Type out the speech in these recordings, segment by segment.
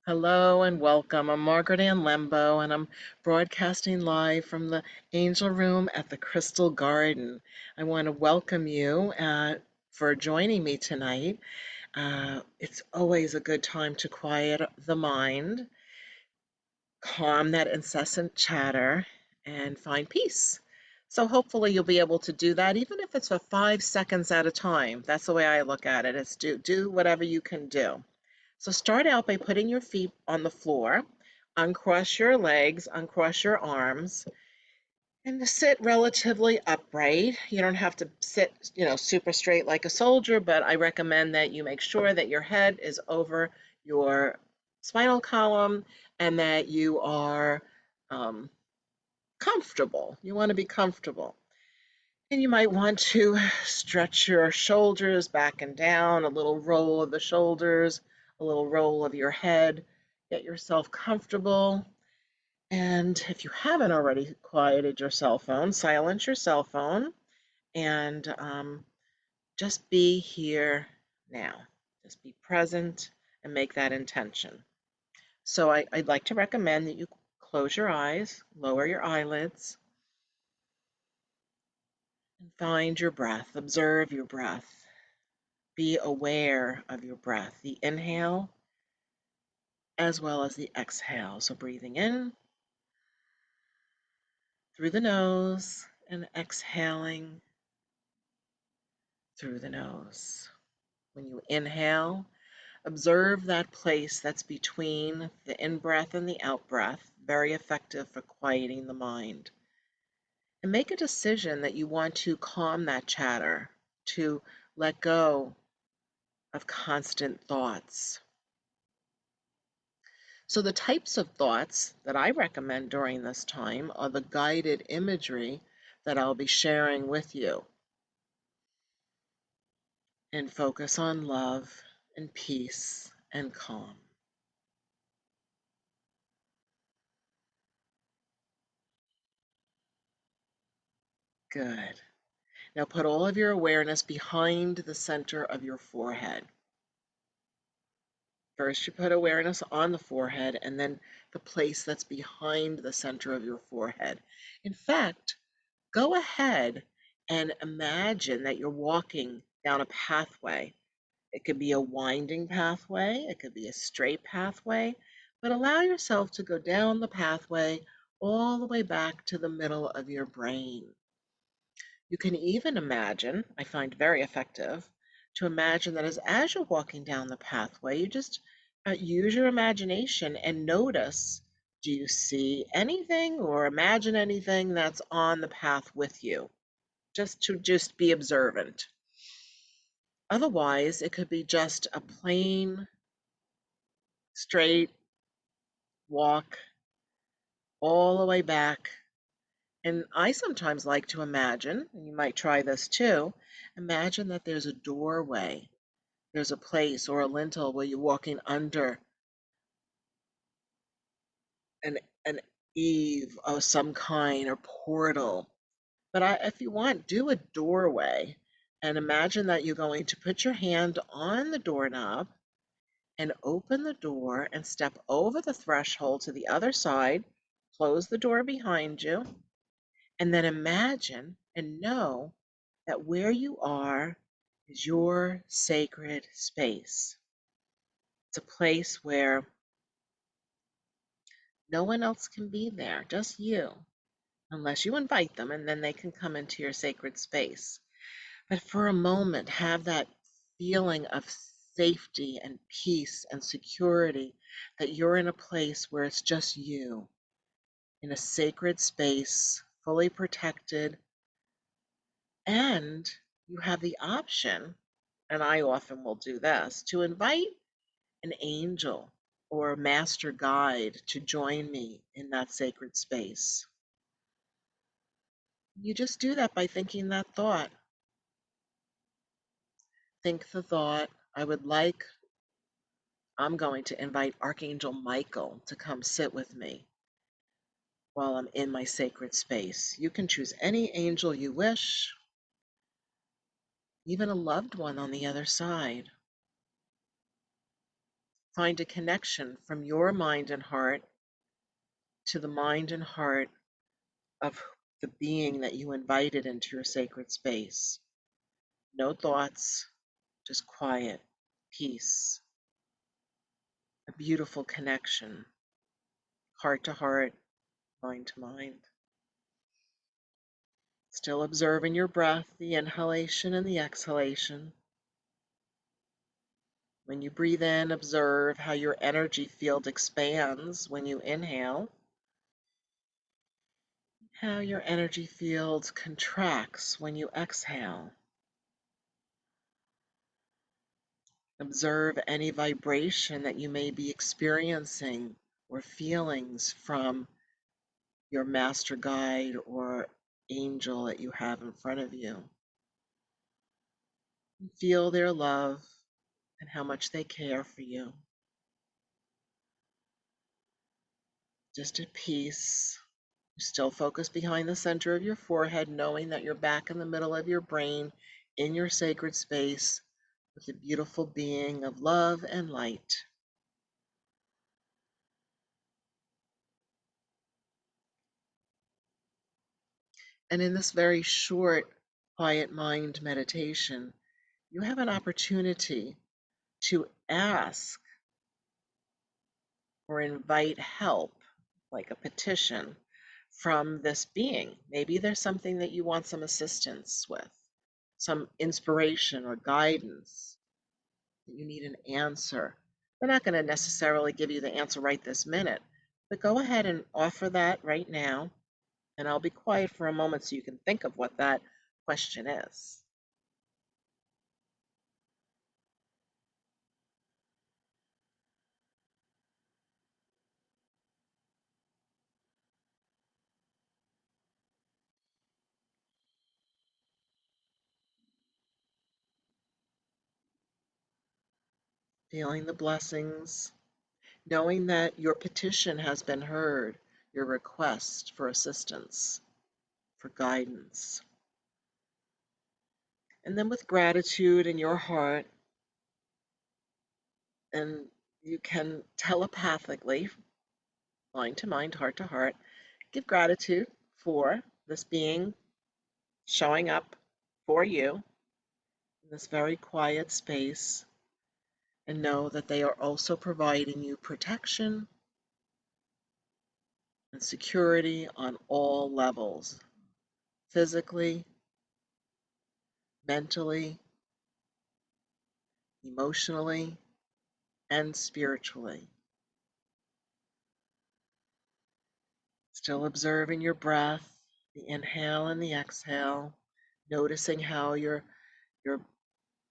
Hello and welcome. I'm Margaret Ann Lembo, and I'm broadcasting live from the Angel Room at the Crystal Garden. I want to welcome you for joining me tonight. It's always a good time to quiet the mind, calm that incessant chatter, and find peace. So hopefully you'll be able to do that, even if it's for 5 seconds at a time. That's the way I look at it. It's do whatever you can do. So start out by putting your feet on the floor, uncross your legs, uncross your arms, and to sit relatively upright. You don't have to sit, super straight like a soldier, but I recommend that you make sure that your head is over your spinal column and that you are um, comfortable. You want to be comfortable. And you might want to stretch your shoulders back and down, a little roll of the shoulders, a little roll of your head. Get yourself comfortable. And if you haven't already quieted your cell phone, silence your cell phone and just be here now. Just be present and make that intention. So I'd like to recommend that you close your eyes, lower your eyelids, and find your breath. Observe your breath. Be aware of your breath, the inhale as well as the exhale. So breathing in through the nose and exhaling through the nose. When you inhale, observe that place that's between the in-breath and the out-breath, very effective for quieting the mind. And make a decision that you want to calm that chatter, to let go of constant thoughts. So the types of thoughts that I recommend during this time are the guided imagery that I'll be sharing with you. And focus on love and peace and calm. Good. Now put all of your awareness behind the center of your forehead. First, you put awareness on the forehead and then the place that's behind the center of your forehead. In fact, go ahead and imagine that you're walking down a pathway. It could be a winding pathway, it could be a straight pathway, but allow yourself to go down the pathway all the way back to the middle of your brain. You can even imagine, I find very effective, to imagine that as you're walking down the pathway, you just use your imagination and notice, do you see anything or imagine anything that's on the path with you? Just be observant. Otherwise, it could be just a plain, straight walk all the way back. And I sometimes like to imagine, and you might try this too, imagine that there's a doorway, there's a place or a lintel where you're walking under an eave of some kind or portal. But if you want, do a doorway and imagine that you're going to put your hand on the doorknob and open the door and step over the threshold to the other side, close the door behind you, and then imagine and know that where you are is your sacred space. It's a place where no one else can be there, just you, unless you invite them, and then they can come into your sacred space. But for a moment, have that feeling of safety and peace and security that you're in a place where it's just you, in a sacred space, fully protected, and you have the option, and I often will do this, to invite an angel or a master guide to join me in that sacred space. You just do that by thinking that thought. Think the thought, I'm going to invite Archangel Michael to come sit with me while I'm in my sacred space. You can choose any angel you wish, even a loved one on the other side. Find a connection from your mind and heart to the mind and heart of the being that you invited into your sacred space. No thoughts, just quiet, peace, a beautiful connection, heart to heart, mind to mind. Still observing your breath, the inhalation and the exhalation. When you breathe in, observe how your energy field expands when you inhale, how your energy field contracts when you exhale. Observe any vibration that you may be experiencing or feelings from your master guide or angel that you have in front of you. And feel their love and how much they care for you. Just at peace. Still focus behind the center of your forehead, knowing that you're back in the middle of your brain in your sacred space with a beautiful being of love and light. And in this very short, quiet mind meditation, you have an opportunity to ask or invite help, like a petition, from this being. Maybe there's something that you want some assistance with, some inspiration or guidance, that you need an answer. They're not going to necessarily give you the answer right this minute, but go ahead and offer that right now, and I'll be quiet for a moment so you can think of what that question is. Feeling the blessings, knowing that your petition has been heard, your request for assistance, for guidance. And then with gratitude in your heart, and you can telepathically, mind to mind, heart to heart, give gratitude for this being showing up for you in this very quiet space, and know that they are also providing you protection and security on all levels, physically, mentally, emotionally, and spiritually. Still observing your breath, the inhale and the exhale, noticing how your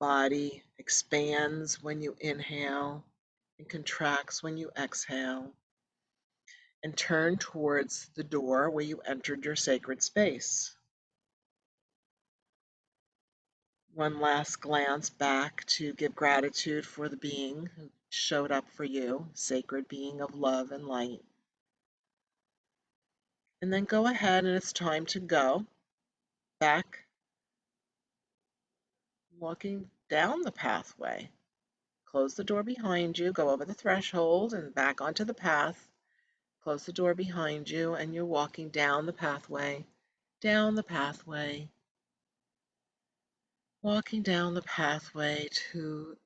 body expands when you inhale and contracts when you exhale, and turn towards the door where you entered your sacred space. One last glance back to give gratitude for the being who showed up for you, sacred being of love and light. And then go ahead, and it's time to go back, walking down the pathway. Close the door behind you, go over the threshold and back onto the path. Close the door behind you, and you're walking down the pathway, walking down the pathway to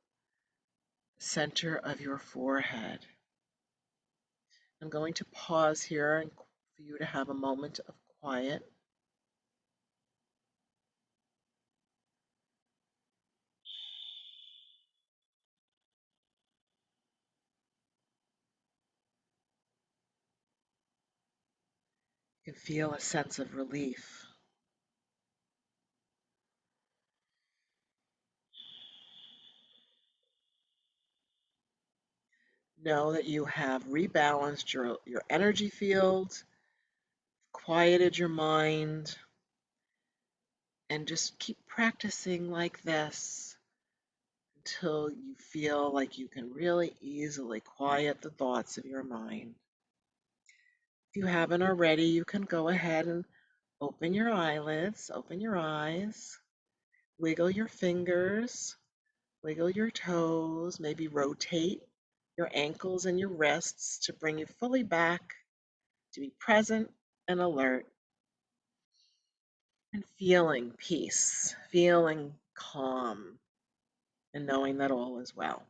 the center of your forehead. I'm going to pause here and for you to have a moment of quiet. You can feel a sense of relief. Know that you have rebalanced your energy field, quieted your mind, and just keep practicing like this until you feel like you can really easily quiet the thoughts of your mind. If you haven't already, you can go ahead and open your eyelids, open your eyes, wiggle your fingers, wiggle your toes, maybe rotate your ankles and your wrists to bring you fully back to be present and alert and feeling peace, feeling calm, and knowing that all is well.